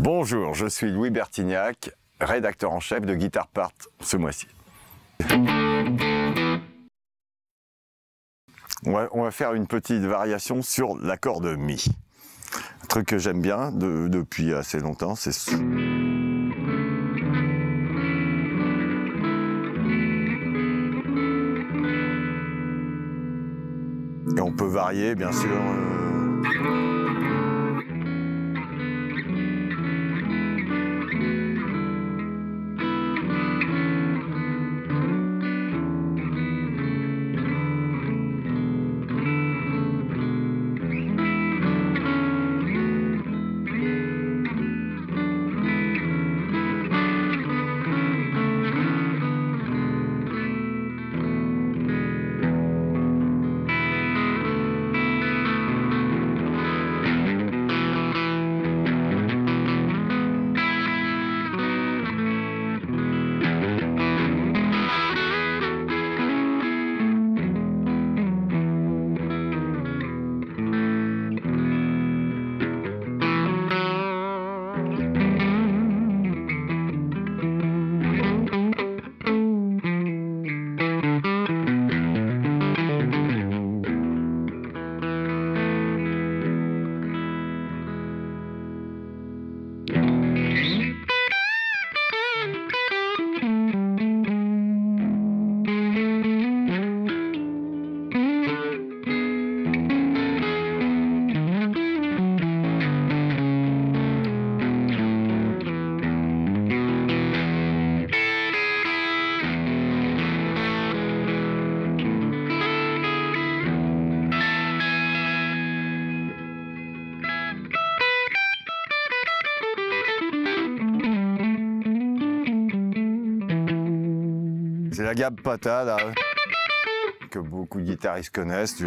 Bonjour, je suis Louis Bertignac, rédacteur en chef de Guitar Part ce mois-ci. On va faire une petite variation sur l'accord de Mi. Un truc que j'aime bien depuis assez longtemps, c'est... Et on peut varier, bien sûr. C'est la gamme Pata, là, que beaucoup de guitaristes connaissent.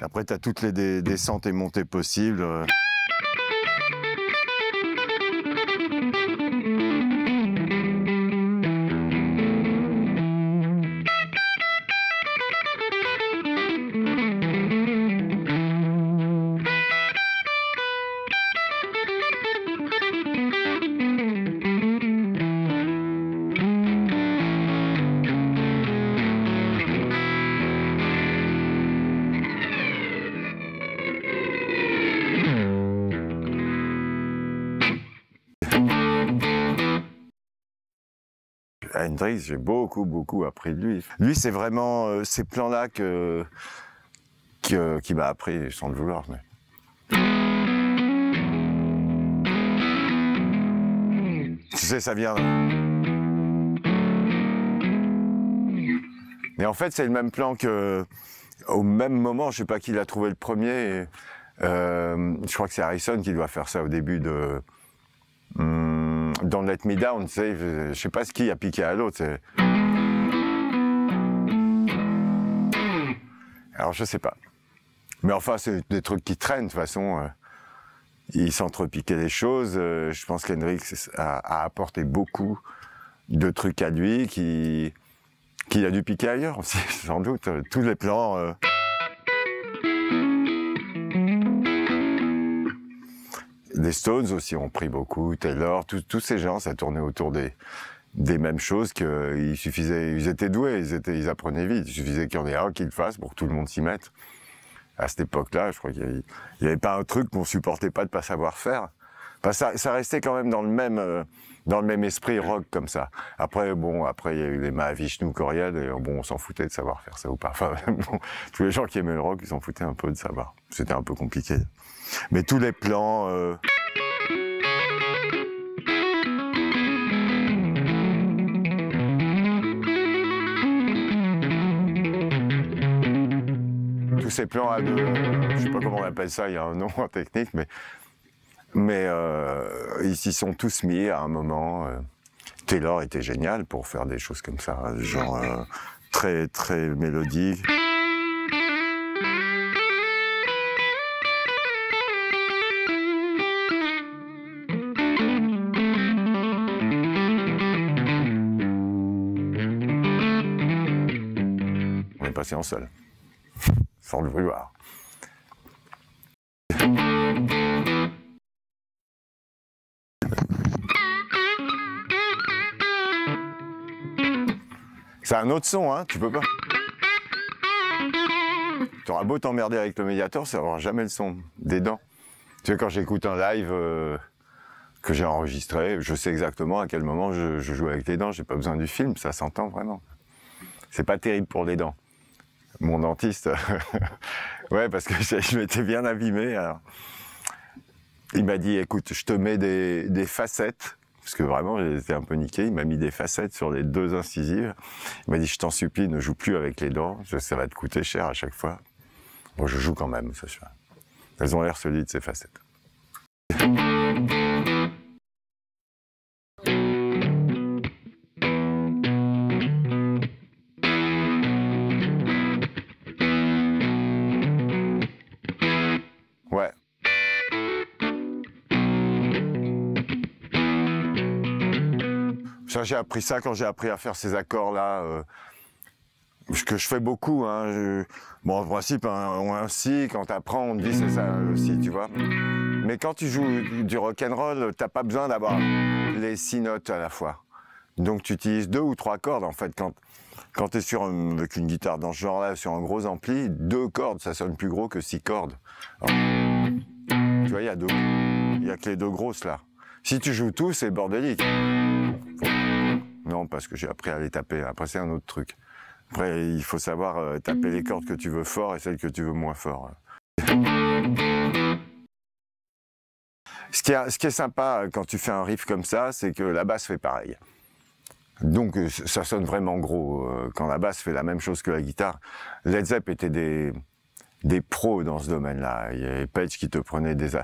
Après, tu as toutes les descentes et montées possibles. Hendrix, j'ai beaucoup appris de lui. Lui, c'est vraiment ces plans-là qui m'a appris sans le vouloir. Mais... Tu sais, ça vient... Et en fait, c'est le même plan que... Au même moment, je sais pas qui l'a trouvé le premier. Je crois que c'est Harrison qui doit faire ça au début de... Don't Let Me Down, tu sais, je sais pas ce qui a piqué à l'autre. Alors je sais pas. Mais enfin, c'est des trucs qui traînent, de toute façon. Ils s'entrepiquaient les choses. Je pense qu'Hendrix a apporté beaucoup de trucs à lui qu'il a dû piquer ailleurs aussi, sans doute. Tous les plans... Les Stones aussi ont pris beaucoup, Taylor, tous ces gens, ça tournait autour des mêmes choses, qu'il suffisait, ils étaient doués, ils apprenaient vite, il suffisait qu'il y en ait un qui le fasse pour que tout le monde s'y mette. À cette époque-là, je crois qu'il n'y avait pas un truc qu'on supportait pas de pas savoir faire. Enfin, ça restait quand même dans le même esprit rock comme ça. Après, bon, il y a eu les Mahavishnu, Coriel, et bon, on s'en foutait de savoir faire ça ou pas. Enfin, bon, tous les gens qui aimaient le rock, ils s'en foutaient un peu de savoir. C'était un peu compliqué. Mais tous les plans... Tous ces plans à deux, je sais pas comment on appelle ça, il y a un nom en technique, mais ils s'y sont tous mis à un moment. Taylor était génial pour faire des choses comme ça, genre très mélodique. On est passé en sol, sans le vouloir. C'est un autre son, hein, tu peux pas. Tu auras beau t'emmerder avec le médiator, ça n'aura jamais le son des dents. Tu sais, quand j'écoute un live que j'ai enregistré, je sais exactement à quel moment je joue avec les dents, j'ai pas besoin du film, ça s'entend vraiment. C'est pas terrible pour les dents. Mon dentiste, ouais, parce que je m'étais bien abîmé, alors. Il m'a dit, écoute, je te mets des facettes, parce que vraiment, j'étais un peu niqué, il m'a mis des facettes sur les 2 incisives. Il m'a dit, je t'en supplie, ne joue plus avec les dents, ça va te coûter cher à chaque fois. Bon, je joue quand même, ça. Elles ont l'air solides, ces facettes. Ouais. Ça, j'ai appris ça quand j'ai appris à faire ces accords-là. Ce que je fais beaucoup, hein. Bon, en principe, un si, quand t'apprends, on te dit c'est ça le si, tu vois. Mais quand tu joues du rock'n'roll, t'as pas besoin d'avoir les 6 notes à la fois. Donc tu utilises 2 ou 3 cordes, en fait. Quand t'es avec une guitare dans ce genre-là, sur un gros ampli, 2 cordes, ça sonne plus gros que 6 cordes. Alors, tu vois, il y a que les 2 grosses, là. Si tu joues tout, c'est bordélique. Non, parce que j'ai appris à les taper. Après, c'est un autre truc. Après, il faut savoir taper les cordes que tu veux fort et celles que tu veux moins fort. Ce qui est sympa quand tu fais un riff comme ça, c'est que la basse fait pareil. Donc, ça sonne vraiment gros quand la basse fait la même chose que la guitare. Led Zepp était des pros dans ce domaine-là. Il y avait Page qui te prenait des...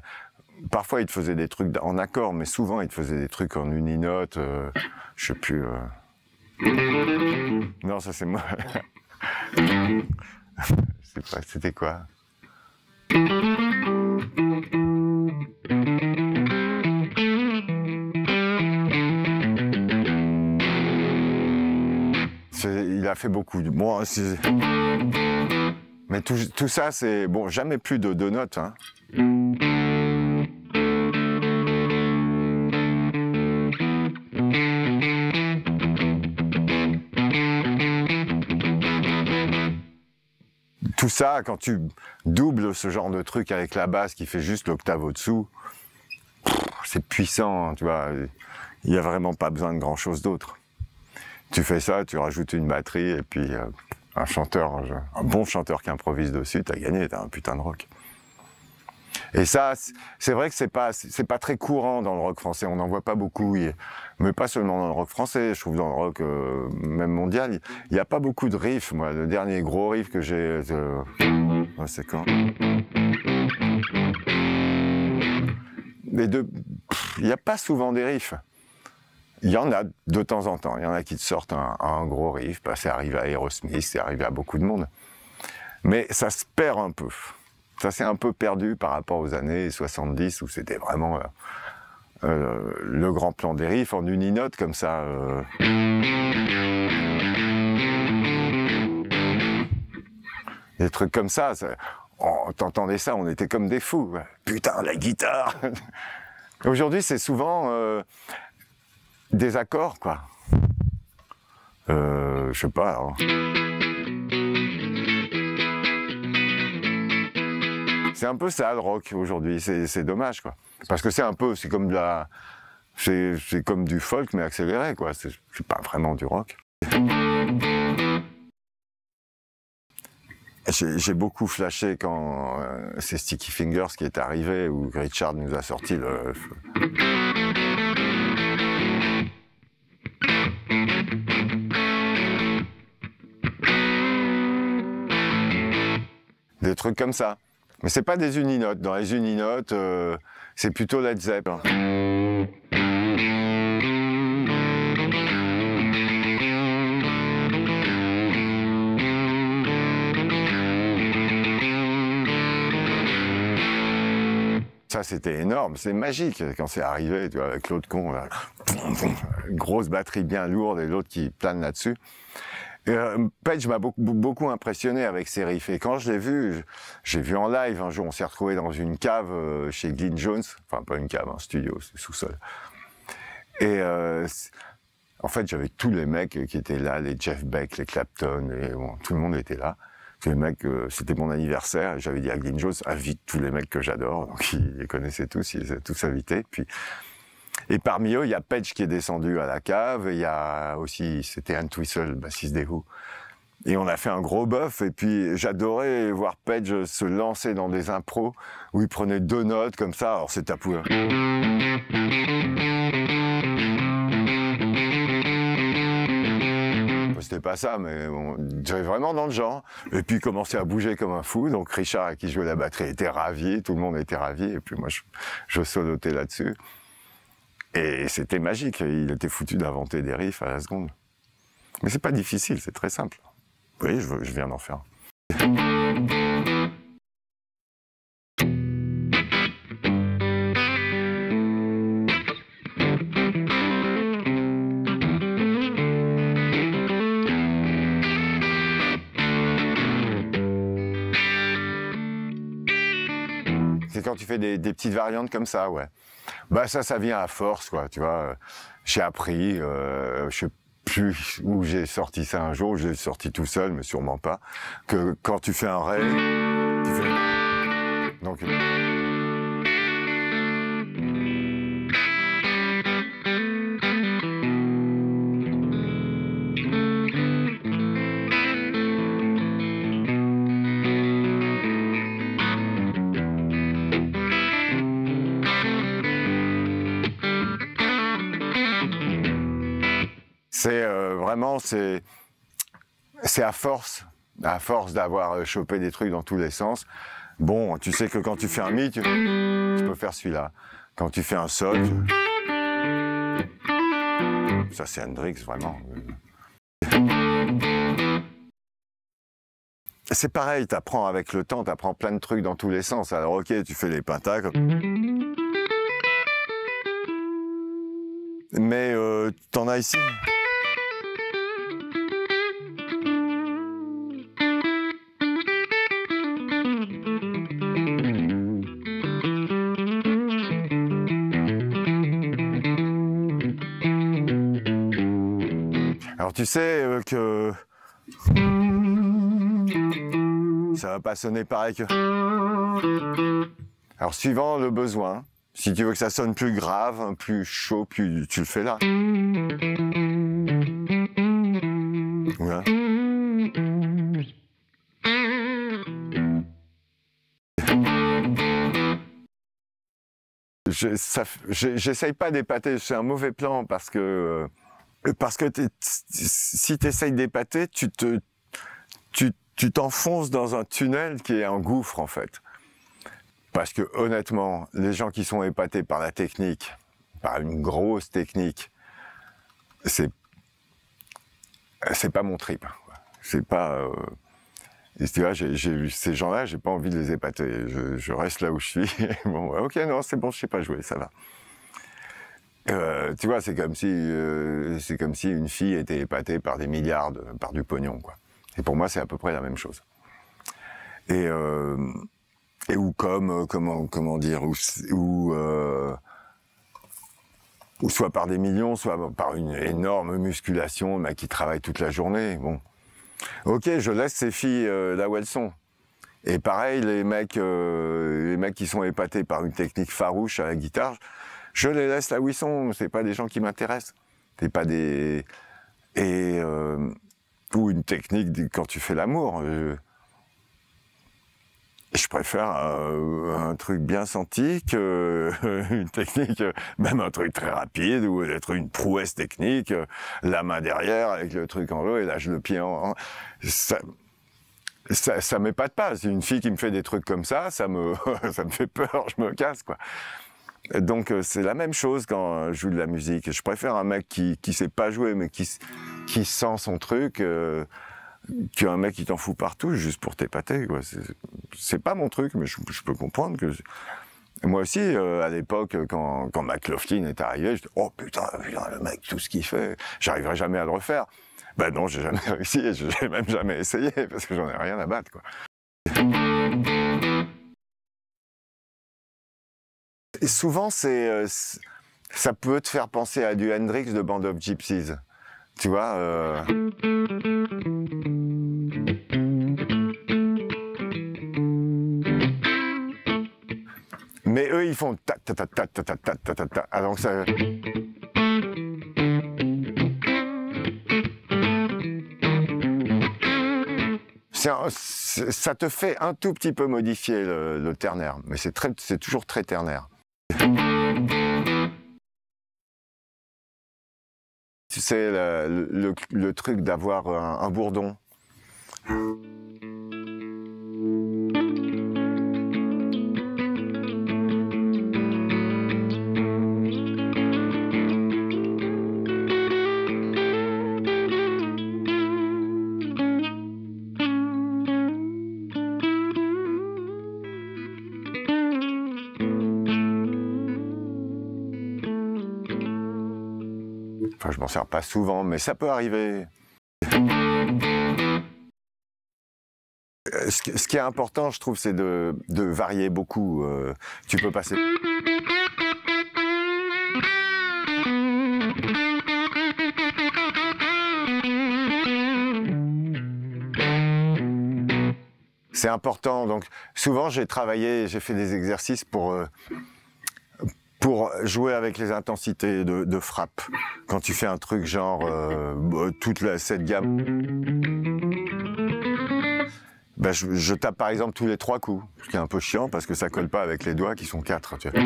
Parfois, il te faisait des trucs en accord, mais souvent, il te faisait des trucs en uninote. Je sais plus... Non, ça c'est moi. Je sais pas, c'était quoi? Il a fait beaucoup. Bon, mais tout ça, c'est... Bon, jamais plus de 2 notes, hein. Tout ça, quand tu doubles ce genre de truc avec la basse qui fait juste l'octave au-dessous, c'est puissant, hein, tu vois. Il n'y a vraiment pas besoin de grand-chose d'autre. Tu fais ça, tu rajoutes une batterie et puis un bon chanteur qui improvise dessus, t'as gagné, t'as un putain de rock. Et ça, c'est vrai que c'est pas très courant dans le rock français, on n'en voit pas beaucoup, mais pas seulement dans le rock français, je trouve dans le rock même mondial, il n'y a pas beaucoup de riffs. Moi, le dernier gros riff que j'ai, c'est quand? Il n'y a pas souvent des riffs. Il y en a de temps en temps, il y en a qui te sortent un gros riff, bah, c'est arrivé à Aerosmith, c'est arrivé à beaucoup de monde. Mais ça se perd un peu. Ça s'est un peu perdu par rapport aux années 70 où c'était vraiment le grand plan des riffs en uninote comme ça. Des trucs comme ça, t'entendais ça, on était comme des fous. Putain, la guitare. Aujourd'hui, c'est souvent des accords, quoi. Je sais pas. Alors. C'est un peu ça le rock aujourd'hui, c'est dommage, quoi. Parce que c'est comme c'est comme du folk mais accéléré, quoi. C'est pas vraiment du rock. J'ai beaucoup flashé quand c'est Sticky Fingers qui est arrivé, où Richard nous a sorti le... Des trucs comme ça. Mais c'est pas des uninotes. Dans les uninotes, c'est plutôt Led Zepp. Ça, c'était énorme, c'est magique quand c'est arrivé, tu vois, avec l'autre con, là, grosse batterie bien lourde et l'autre qui plane là-dessus. Page m'a beaucoup impressionné avec ses riffs. Et quand je l'ai vu, j'ai vu en live un jour, on s'est retrouvé dans une cave chez Glyn Jones, enfin pas une cave, un studio, c'est sous-sol. Et En fait, j'avais tous les mecs qui étaient là, les Jeff Beck, les Clapton, et bon, tout le monde était là. Tous les mecs, c'était mon anniversaire, et j'avais dit à Glyn Johns, invite tous les mecs que j'adore. Donc ils les connaissaient tous, ils les avaient tous invités. Puis, et parmi eux, il y a Page qui est descendu à la cave, il y a aussi, c'était Anne Twistle, bassiste des Who. Et on a fait un gros bœuf, et puis j'adorais voir Page se lancer dans des impros où il prenait 2 notes comme ça, alors c'est tapou. C'était pas ça, mais bon, j'avais vraiment dans le genre. Et puis il commençait à bouger comme un fou, donc Richard, à qui jouait la batterie, était ravi, tout le monde était ravi, et puis moi je solotais là-dessus. Et c'était magique, il était foutu d'inventer des riffs à la seconde. Mais c'est pas difficile, c'est très simple. Oui, je viens d'en faire. C'est quand tu fais des petites variantes comme ça, ouais. Bah ça vient à force, quoi, tu vois. J'ai appris, je sais plus où j'ai sorti ça un jour, je l'ai sorti tout seul, mais sûrement pas, que quand tu fais un ré, tu fais... Donc... C'est vraiment, c'est à force d'avoir chopé des trucs dans tous les sens. Bon, tu sais que quand tu fais un mi, tu peux faire celui-là. Quand tu fais un sol, ça c'est Hendrix vraiment. C'est pareil, t'apprends avec le temps, t'apprends plein de trucs dans tous les sens. Alors ok, tu fais les pentas, mais t'en as ici. Alors tu sais que ça va pas sonner pareil que... Alors suivant le besoin, si tu veux que ça sonne plus grave, plus chaud, tu le fais là. Voilà. J'essaye pas d'épater, c'est un mauvais plan parce que si tu essayes d'épater, tu t'enfonces dans un tunnel qui est un gouffre en fait. Parce que honnêtement, les gens qui sont épatés par la technique, par une grosse technique, c'est pas mon trip. C'est pas... tu vois, j'ai vu ces gens-là, j'ai pas envie de les épater. Je reste là où je suis. Bon, ok, non, c'est bon, je sais pas jouer, ça va. Tu vois, c'est comme si une fille était épatée par des milliards, par du pognon, quoi. Et pour moi, c'est à peu près la même chose. Et ou comme, comment dire, ou soit par des millions, soit par une énorme musculation, mais qui travaille toute la journée. Bon, ok, je laisse ces filles là où elles sont. Et pareil, les mecs qui sont épatés par une technique farouche à la guitare, je les laisse là où ils sont. C'est pas des gens qui m'intéressent. C'est pas des... ou une technique quand tu fais l'amour. Je préfère un truc bien senti que une technique, même un truc très rapide ou être une prouesse technique, la main derrière avec le truc en haut et lâche le pied en... Ça m'épate pas. C'est une fille qui me fait des trucs comme ça me fait peur, je me casse, quoi. Donc c'est la même chose quand je joue de la musique. Je préfère un mec qui sait pas jouer mais qui sent son truc qu'un mec qui t'en fout partout juste pour t'épater, quoi. C'est pas mon truc, mais je peux comprendre que... Moi aussi, à l'époque, quand McLaughlin est arrivé, je dis « Oh putain, le mec, tout ce qu'il fait, j'arriverai jamais à le refaire. » Ben non, j'ai jamais réussi, et j'ai même jamais essayé, parce que j'en ai rien à battre, quoi. Et souvent, ça peut te faire penser à du Hendrix de Band of Gypsies. Tu vois Mais eux, ils font ta ta ta ta ta ta ta ta ta ta. Alors que ça... Ça te fait un tout petit peu modifier le ternaire, mais c'est toujours très ternaire. Tu sais, le truc d'avoir un bourdon. Enfin, je m'en sers pas souvent, mais ça peut arriver. Ce qui est important, je trouve, c'est de varier beaucoup. Tu peux passer... C'est important. Donc, souvent, j'ai fait des exercices pour jouer avec les intensités de frappe. Quand tu fais un truc genre cette gamme, ben je tape par exemple tous les 3 coups, ce qui est un peu chiant parce que ça colle pas avec les doigts qui sont 4. Tu vois.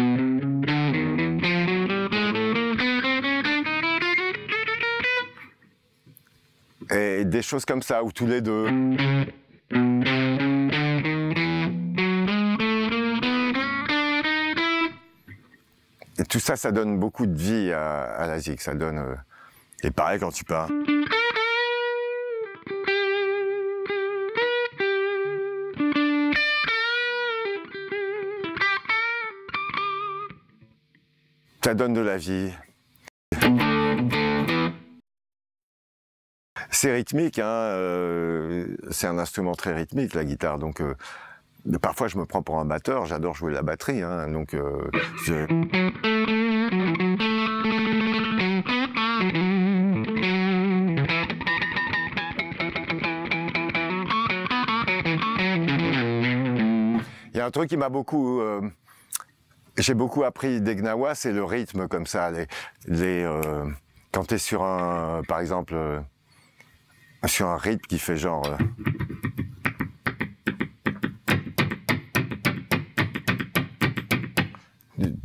Et des choses comme ça, ou tous les 2. Et tout ça, ça donne beaucoup de vie à la zig. Ça donne... Et pareil quand tu pars. Ça donne de la vie. C'est rythmique, hein, c'est un instrument très rythmique, la guitare. Donc, parfois, je me prends pour un batteur. J'adore jouer la batterie. Hein, donc, il y a un truc qui m'a beaucoup... j'ai beaucoup appris des gnawa, c'est le rythme comme ça. Quand tu es sur un... Par exemple... sur un rythme qui fait genre...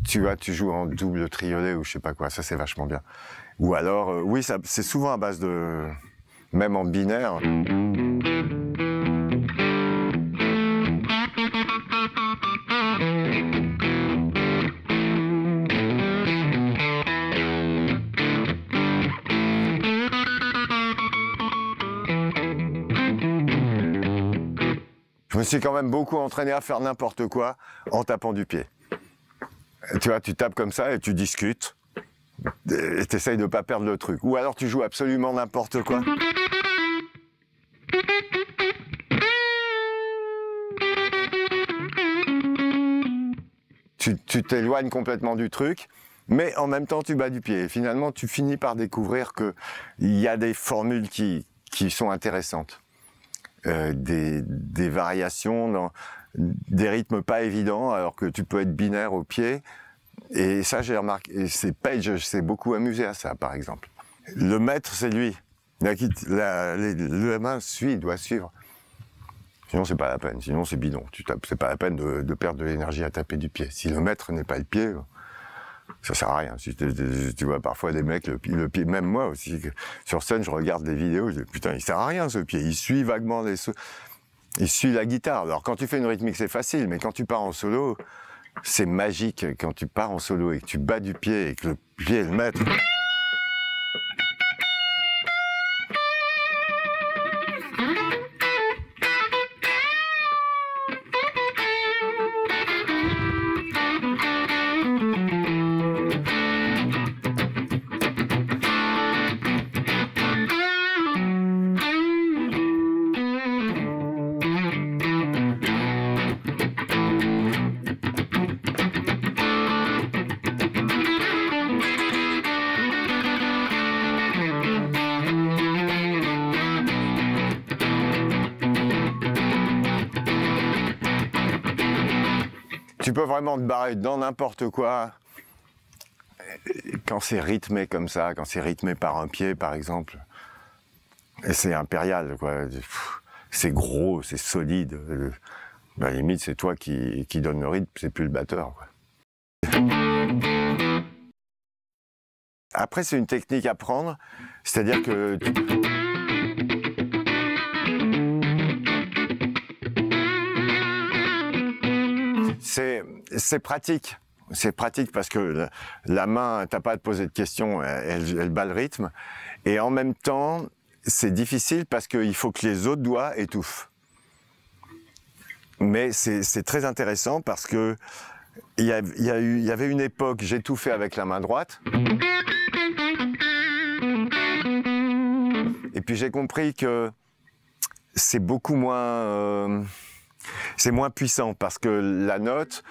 tu vois, tu joues en double triolet ou je sais pas quoi, ça c'est vachement bien. Ou alors, oui, c'est souvent à base de... Même en binaire. Je me suis quand même beaucoup entraîné à faire n'importe quoi en tapant du pied. Tu vois, tu tapes comme ça et tu discutes. Et tu essayes de ne pas perdre le truc. Ou alors tu joues absolument n'importe quoi. Tu t'éloignes complètement du truc, mais en même temps tu bats du pied. Et finalement, tu finis par découvrir qu'il y a des formules qui sont intéressantes. Des variations, des rythmes pas évidents, alors que tu peux être binaire au pied. Et ça, j'ai remarqué, et Page s'est beaucoup amusé à ça, par exemple. Le maître, c'est lui. Le main doit suivre. Sinon, c'est pas la peine. Sinon, c'est bidon. C'est pas la peine de perdre de l'énergie à taper du pied. Si le maître n'est pas le pied, ça sert à rien. Tu vois, parfois, des mecs, le pied, même moi aussi, sur scène, je regarde des vidéos, je dis, putain, il sert à rien, ce pied. Il suit vaguement il suit la guitare. Alors, quand tu fais une rythmique, c'est facile, mais quand tu pars en solo, c'est magique. Quand tu pars en solo et que tu bats du pied et que le pied est le maître. Tu peux vraiment te barrer dans n'importe quoi. Quand c'est rythmé comme ça, quand c'est rythmé par un pied, par exemple, et c'est impérial, quoi. C'est gros, c'est solide. À la limite, c'est toi qui donne le rythme, c'est plus le batteur, quoi. Après, c'est une technique à prendre, c'est-à-dire que c'est pratique. C'est pratique parce que la main, t'as pas à te poser de questions, elle bat le rythme. Et en même temps, c'est difficile parce qu'il faut que les autres doigts étouffent. Mais c'est très intéressant parce que il y avait une époque, j'étouffais avec la main droite. Et puis j'ai compris que c'est beaucoup moins, c'est moins puissant parce que la note,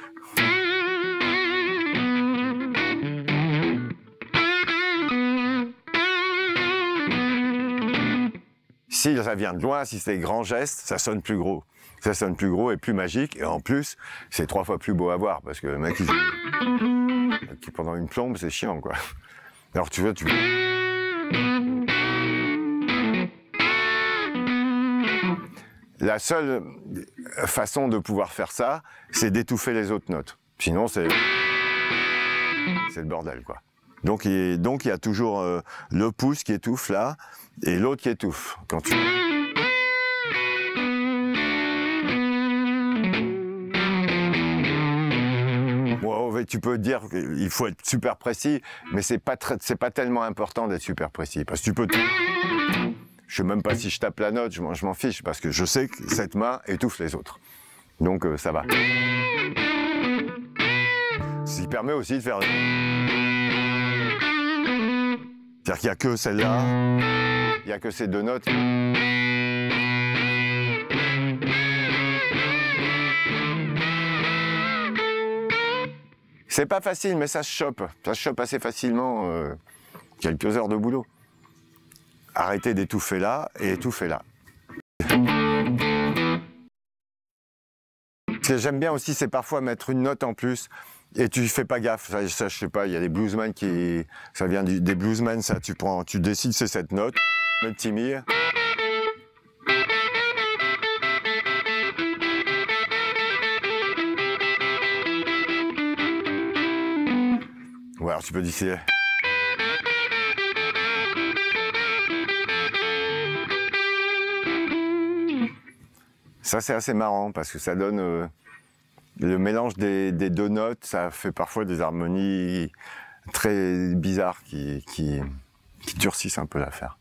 si ça vient de loin, si c'est des grands gestes, ça sonne plus gros. Ça sonne plus gros et plus magique. Et en plus, c'est 3 fois plus beau à voir parce que le mec qui pendant une plombe, c'est chiant, quoi. Alors tu vois, la seule façon de pouvoir faire ça, c'est d'étouffer les autres notes. Sinon, c'est le bordel, quoi. Donc il y a toujours le pouce qui étouffe là et l'autre qui étouffe. Quand tu... Bon, tu peux dire qu'il faut être super précis, mais c'est pas tellement important d'être super précis. Parce que tu peux... Je sais même pas si je tape la note, je m'en fiche, parce que je sais que cette main étouffe les autres. Donc ça va. Ce qui permet aussi de faire... C'est-à-dire qu'il n'y a que celle-là, il n'y a que ces 2 notes. C'est pas facile, mais ça se chope. Ça se chope assez facilement, quelques heures de boulot. Arrêtez d'étouffer là et étouffer là. Ce que j'aime bien aussi, c'est parfois mettre une note en plus et tu fais pas gaffe. Ça je sais pas, il y a des bluesmen qui... Ça vient des bluesmen, ça, tu décides c'est cette note, le petit mire. Ou alors tu peux dire... Ça, c'est assez marrant parce que ça donne le mélange des 2 notes, ça fait parfois des harmonies très bizarres qui durcissent un peu l'affaire.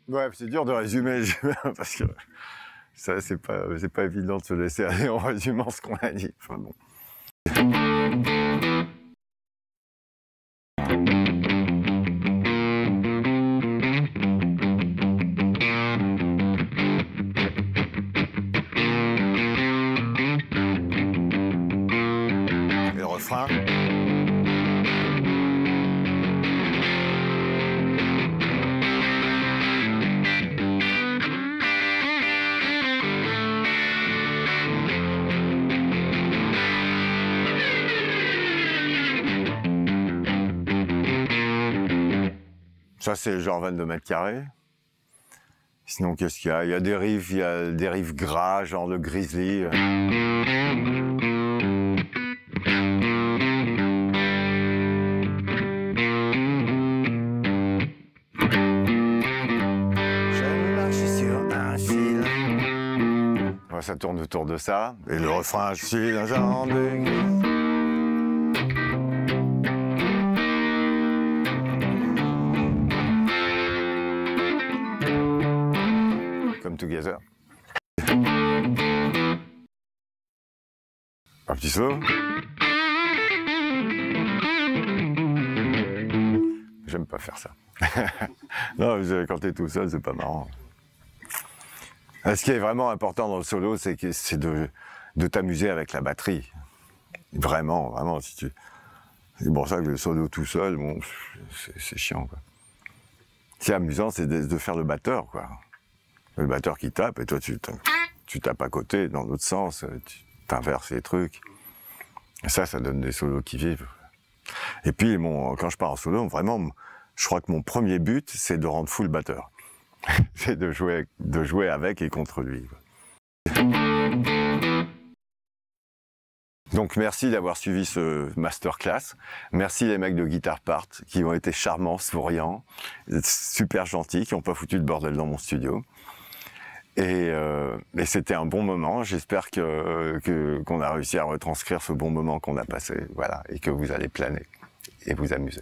Ouais, c'est dur de résumer, parce que ça, c'est pas évident de se laisser aller en résumant ce qu'on a dit. Enfin, bon. Et le refrain. Ça, c'est genre 22 mètres carrés. Sinon, qu'est-ce qu'il y a? Il y a des rives gras, genre le grizzly. Je marche sur un fil. Ouais, ça tourne autour de ça. Et le refrain, je suis dans un de gris. Together. Un petit solo. J'aime pas faire ça. Non, quand t'es tout seul, c'est pas marrant. Ce qui est vraiment important dans le solo, c'est de t'amuser avec la batterie. Vraiment, vraiment. C'est pour ça que le solo tout seul, bon, c'est chiant, quoi. Ce qui est amusant, c'est de faire le batteur, quoi. Le batteur qui tape, et toi tu tapes à côté, dans l'autre sens, tu inverses les trucs. Et ça donne des solos qui vivent. Et puis, quand je pars en solo, vraiment, je crois que mon premier but, c'est de rendre fou le batteur. C'est de jouer avec et contre lui. Donc merci d'avoir suivi ce masterclass. Merci les mecs de Guitar Part qui ont été charmants, souriants, super gentils, qui n'ont pas foutu de bordel dans mon studio. Et c'était un bon moment. J'espère qu'on a réussi à retranscrire ce bon moment qu'on a passé, voilà, et que vous allez planer et vous amuser.